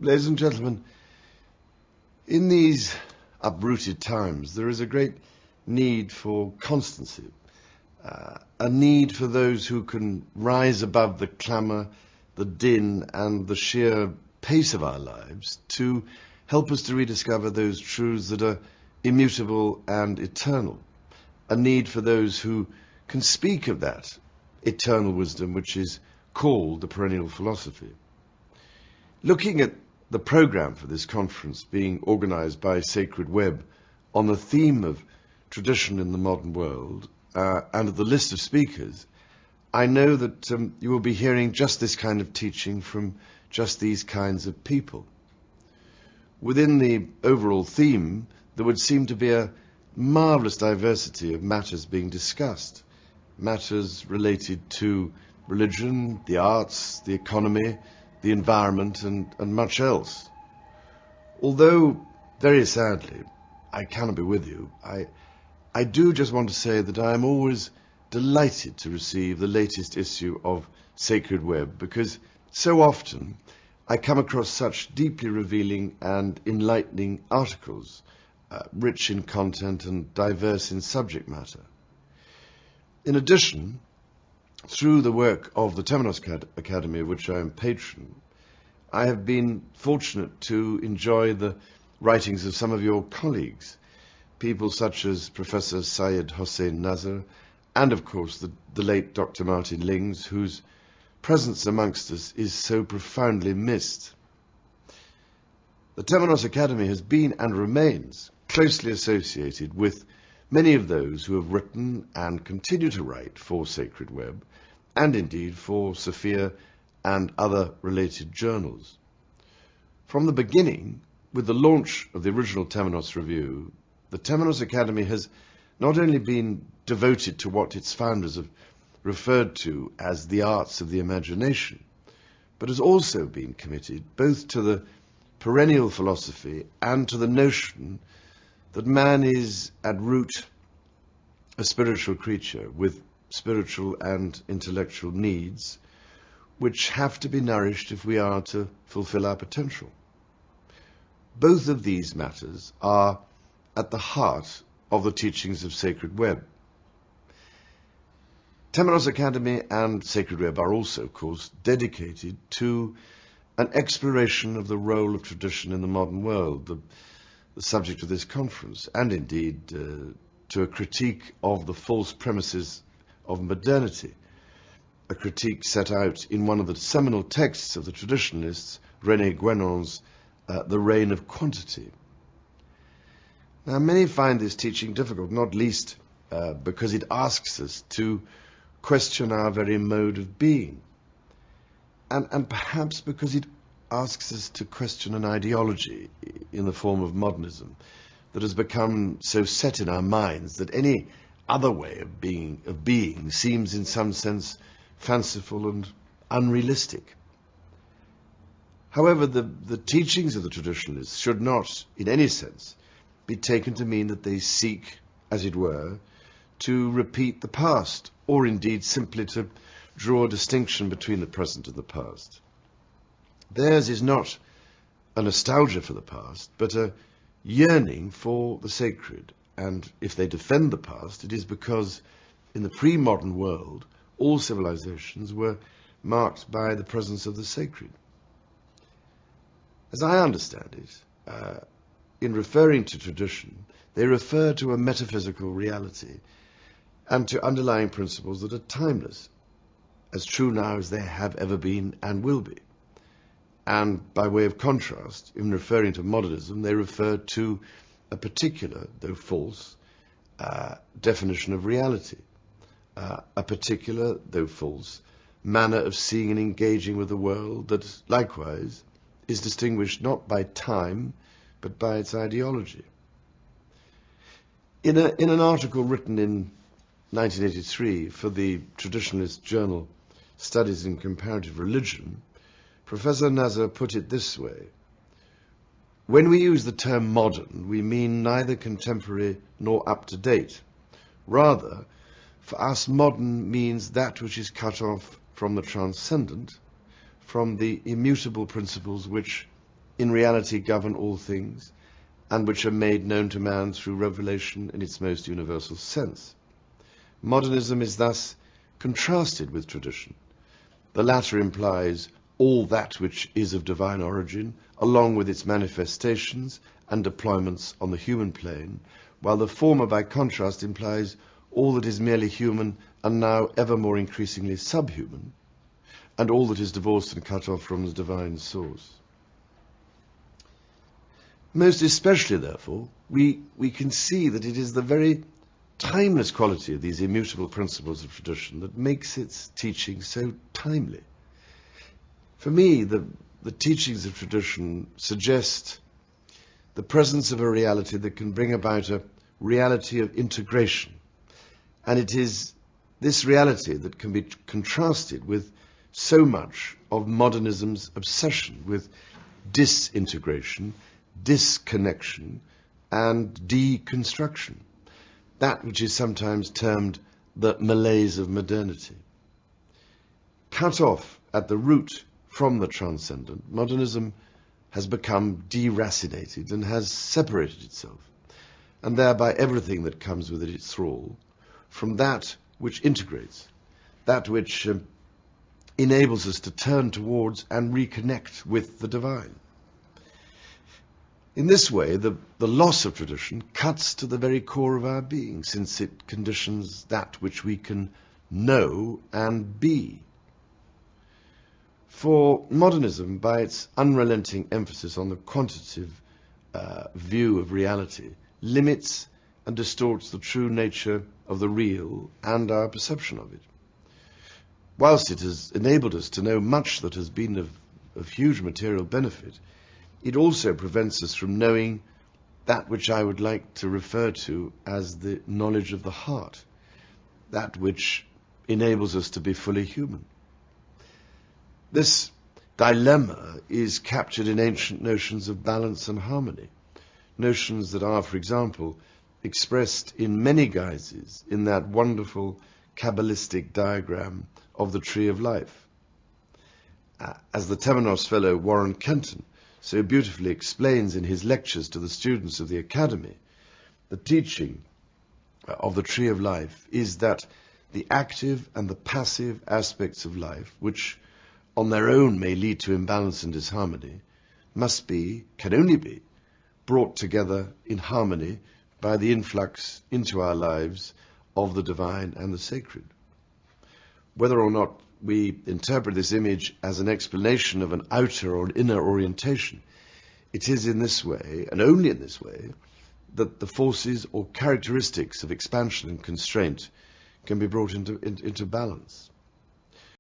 Ladies and gentlemen, in these uprooted times, there is a great need for constancy, a need for those who can rise above the clamour, the din, and the sheer pace of our lives to help us to rediscover those truths that are immutable and eternal, a need for those who can speak of that eternal wisdom which is called the perennial philosophy. Looking at the program for this conference being organized by Sacred Web on the theme of tradition in the modern world and the list of speakers, I know that you will be hearing just this kind of teaching from just these kinds of people. Within the overall theme, there would seem to be a marvelous diversity of matters being discussed, matters related to religion, the arts, the economy, the environment, and much else. Although, very sadly, I cannot be with you, I do just want to say that I am always delighted to receive the latest issue of Sacred Web, because so often I come across such deeply revealing and enlightening articles, rich in content and diverse in subject matter. In addition, through the work of the Terminus Academy, of which I am patron, I have been fortunate to enjoy the writings of some of your colleagues, people such as Professor Syed Hossein Nazar, and of course the late Dr. Martin Lings, whose presence amongst us is so profoundly missed. The Terminus Academy has been and remains closely associated with many of those who have written and continue to write for Sacred Web, and indeed for Sophia and other related journals. From the beginning, with the launch of the original Terminus Review, the Terminus Academy has not only been devoted to what its founders have referred to as the arts of the imagination, but has also been committed both to the perennial philosophy and to the notion that man is at root a spiritual creature with spiritual and intellectual needs which have to be nourished if we are to fulfill our potential. Both of these matters are at the heart of the teachings of Sacred Web. Terminus Academy and Sacred Web are also, of course, dedicated to an exploration of the role of tradition in the modern world, the subject of this conference, and indeed to a critique of the false premises of modernity, a critique set out in one of the seminal texts of the traditionalists, René Guénon's The Reign of Quantity. Now, many find this teaching difficult, not least because it asks us to question our very mode of being, and perhaps because it asks us to question an ideology in the form of modernism that has become so set in our minds that any other way of being seems in some sense fanciful and unrealistic. However, the teachings of the traditionalists should not, in any sense, be taken to mean that they seek, as it were, to repeat the past, or indeed simply to draw a distinction between the present and the past. Theirs is not a nostalgia for the past, but a yearning for the sacred, and if they defend the past, it is because in the pre-modern world all civilizations were marked by the presence of the sacred. As I understand it, in referring to tradition, they refer to a metaphysical reality and to underlying principles that are timeless, as true now as they have ever been and will be. And by way of contrast, in referring to modernism, they refer to a particular, though false, definition of reality, a particular, though false, manner of seeing and engaging with the world that likewise is distinguished not by time, but by its ideology. In an article written in 1983 for the traditionalist journal Studies in Comparative Religion, Professor Nazar put it this way: when we use the term modern, we mean neither contemporary nor up-to-date. Rather, for us, modern means that which is cut off from the transcendent, from the immutable principles which in reality govern all things, and which are made known to man through revelation in its most universal sense. Modernism is thus contrasted with tradition. The latter implies all that which is of divine origin, along with its manifestations and deployments on the human plane, while the former, by contrast, implies all that is merely human and now ever more increasingly subhuman, and all that is divorced and cut off from the divine source. Most especially, therefore, we can see that it is the very timeless quality of these immutable principles of tradition that makes its teaching so timely. For me, the teachings of tradition suggest the presence of a reality that can bring about a reality of integration. And it is this reality that can be contrasted with so much of modernism's obsession with disintegration, disconnection, and deconstruction, that which is sometimes termed the malaise of modernity. Cut off at the root from the transcendent, modernism has become deracinated and has separated itself, and thereby everything that comes within its thrall, from that which integrates, that which enables us to turn towards and reconnect with the divine. In this way, the loss of tradition cuts to the very core of our being, since it conditions that which we can know and be. For modernism, by its unrelenting emphasis on the quantitative view of reality, limits and distorts the true nature of the real and our perception of it. Whilst it has enabled us to know much that has been of huge material benefit, it also prevents us from knowing that which I would like to refer to as the knowledge of the heart, that which enables us to be fully human. This dilemma is captured in ancient notions of balance and harmony, notions that are, for example, expressed in many guises in that wonderful Kabbalistic diagram of the tree of life. As the Temenos fellow Warren Kenton so beautifully explains in his lectures to the students of the Academy, the teaching of the tree of life is that the active and the passive aspects of life, which on their own may lead to imbalance and disharmony, can only be brought together in harmony by the influx into our lives of the divine and the sacred. Whether or not we interpret this image as an explanation of an outer or an inner orientation, it is in this way, and only in this way, that the forces or characteristics of expansion and constraint can be brought into balance.